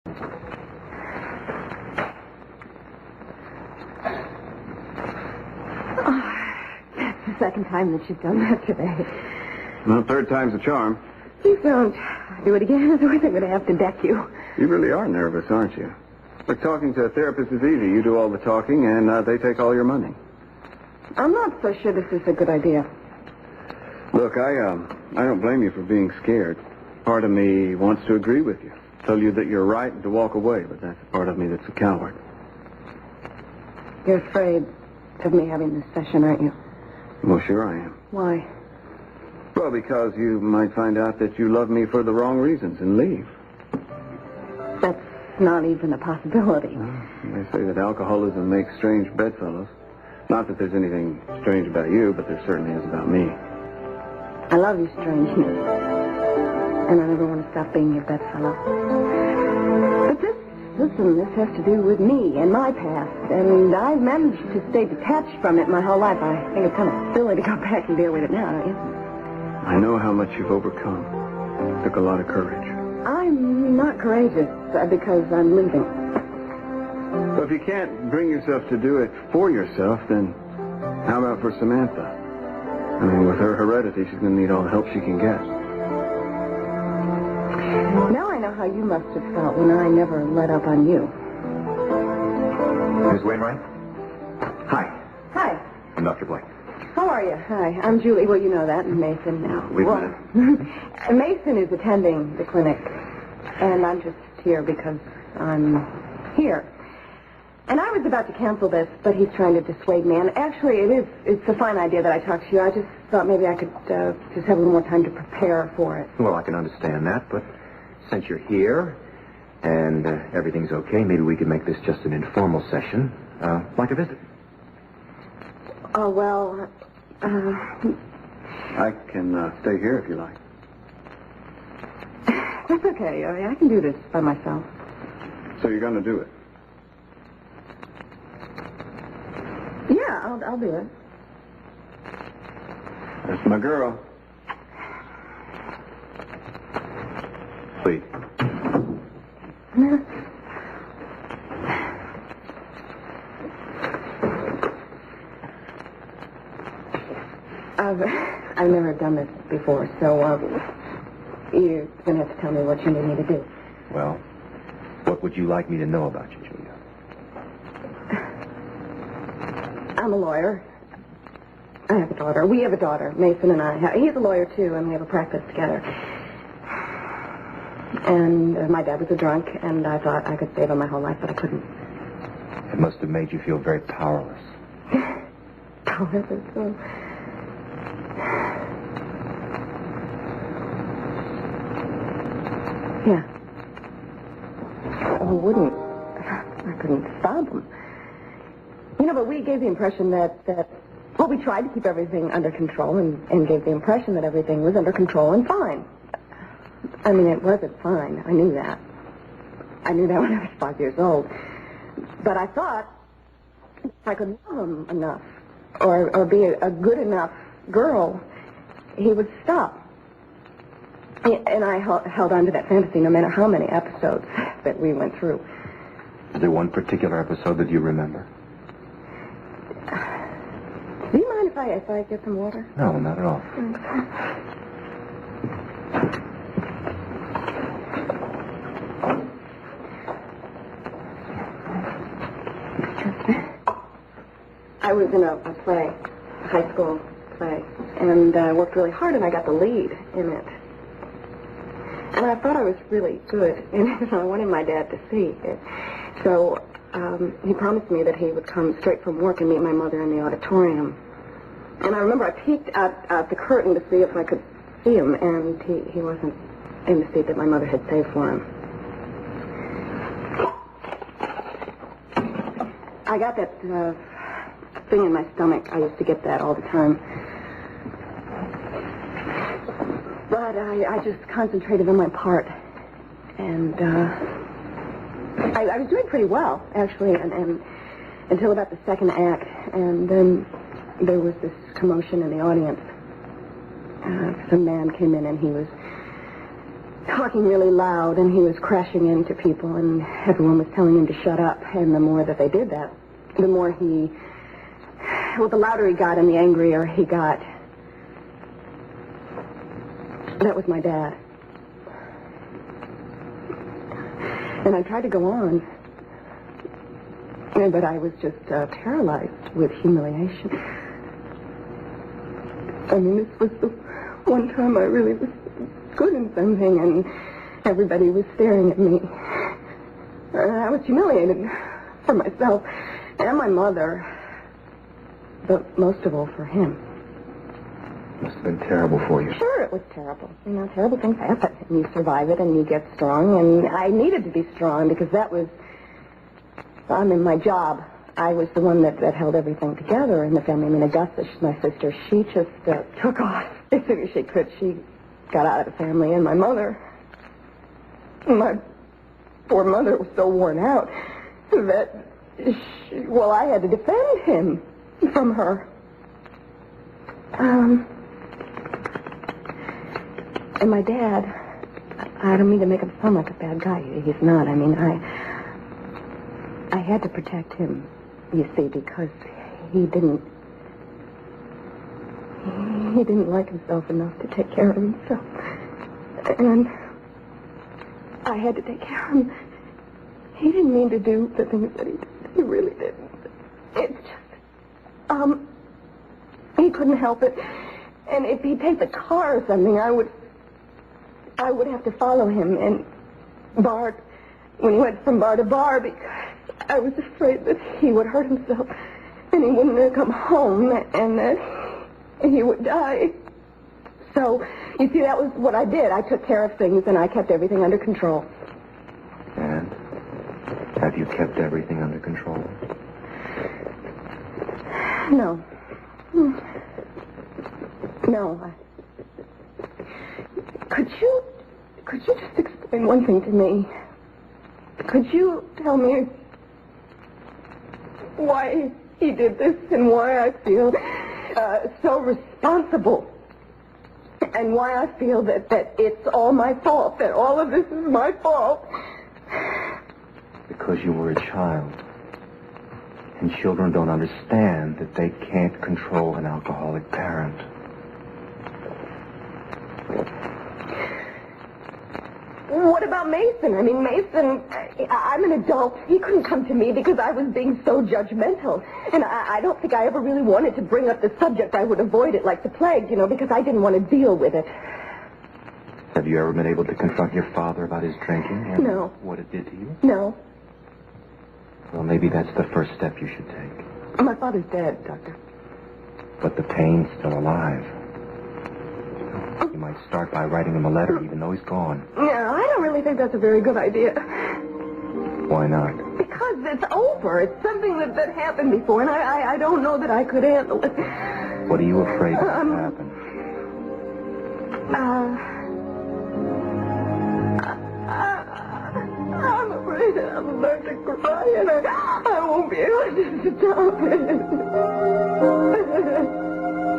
That's the second time that you've done that today. Well, third time's a charm. Please don't do it again, otherwise I'm going to have to deck you. You really are nervous, aren't you? Look, talking to a therapist is easy. You do all the talking, and they take all your money. I'm not so sure this is a good idea. Look, I don't blame you for being scared. Part of me wants to agree with you, tell you that you're right and to walk away, but that's a part of me that's a coward. You're afraid of me having this session, aren't you? Well, sure I am. Why? Well, because you might find out that you love me for the wrong reasons and leave. That's not even a possibility. Well, they say that alcoholism makes strange bedfellows. Not that there's anything strange about you, but there certainly is about me. I love your strangeness. And I never want to stop being your bedfellow. But this has to do with me and my past. And I've managed to stay detached from it my whole life. I think it's kind of silly to go back and deal with it now, don't you? I know how much you've overcome. It took a lot of courage. I'm not courageous because I'm leaving. But if you can't bring yourself to do it for yourself, then how about for Samantha? I mean, with her heredity, she's going to need all the help she can get. Now I know how you must have felt when I never let up on you. Miss Wainwright? Hi. Hi. I'm Dr. Blake. How are you? Hi, I'm Julie. Well, you know that, and Mason now. We've met. Mason is attending the clinic, and I'm just here because I'm here. And I was about to cancel this, but he's trying to dissuade me. And actually, it's a fine idea that I talk to you. I just thought maybe I could just have a little more time to prepare for it. Well, I can understand that, but since you're here and everything's okay, maybe we could make this just an informal session, like a visit. Oh, well, I can stay here if you like. That's okay. I can do this by myself. So you're going to do it? Yeah, I'll do it. That's my girl. Please. I've never done this before, so you're going to have to tell me what you need me to do. Well, what would you like me to know about you, Julia? I'm a lawyer. I have a daughter. We have a daughter, Mason and I. He's a lawyer, too, and we have a practice together. And my dad was a drunk, and I thought I could save him my whole life, but I couldn't. It must have made you feel very powerless. Powerless? Oh. Yeah. Who wouldn't? I couldn't stop him. You know, but we gave the impression that well, we tried to keep everything under control and gave the impression that everything was under control and fine. I mean, it wasn't fine. I knew that. I knew that when I was 5 years old. But I thought if I could love him enough or be a good enough girl, he would stop. And I held on to that fantasy no matter how many episodes that we went through. Is there one particular episode that you remember? Do you mind if I get some water? No, not at all. I was in a play, a high school play, and I worked really hard, and I got the lead in it. And I thought I was really good, and I wanted my dad to see it. So he promised me that he would come straight from work and meet my mother in the auditorium. And I remember I peeked at the curtain to see if I could see him, and he wasn't in the seat that my mother had saved for him. I got that thing in my stomach. I used to get that all the time. But I just concentrated on my part. And I was doing pretty well, actually, and until about the second act. And then there was this commotion in the audience. Some man came in, and he was talking really loud, and he was crashing into people, and everyone was telling him to shut up. And the more that they did that, the more the louder he got and the angrier he got. That was my dad. And I tried to go on, but I was just paralyzed with humiliation. I mean, this was the one time I really was good in something, and everybody was staring at me. I was humiliated for myself and my mother, but most of all for him. Must have been terrible for you. Sure, it was terrible. You know, terrible things happen, and you survive it, and you get strong, and I needed to be strong because that was, my job. I was the one that held everything together in the family. I mean, Augusta, my sister, she just took off as soon as she could. She got out of the family, and my mother, my poor mother was so worn out that, I had to defend him from her. And my dad, I don't mean to make him sound like a bad guy. He's not. I mean, I had to protect him, you see, because he didn't like himself enough to take care of himself. And I had to take care of him. He didn't mean to do the things that he did. He really didn't. It's just, he couldn't help it. And if he'd take the car or something, I would have to follow him and bar when he went from bar to bar, because I was afraid that he would hurt himself and he wouldn't come home and that he would die. So, you see, that was what I did. I took care of things and I kept everything under control. And have you kept everything under control? No. No. Could you just explain one thing to me? Could you tell me why he did this and why I feel so responsible? And why I feel that it's all my fault, that all of this is my fault? Because you were a child. And children don't understand that they can't control an alcoholic parent. What about Mason? I mean, Mason, I'm an adult. He couldn't come to me because I was being so judgmental. And I don't think I ever really wanted to bring up the subject. I would avoid it like the plague, because I didn't want to deal with it. Have you ever been able to confront your father about his drinking? And no. What it did to you? No. Well, maybe that's the first step you should take. My father's dead, Doctor. But the pain's still alive. You might start by writing him a letter, even though he's gone. No, I don't really think that's a very good idea. Why not? Because it's over. It's something that happened before, and I don't know that I could handle it. What are you afraid will happen? I'm afraid that I'll learn to cry, and I won't be able to stop it.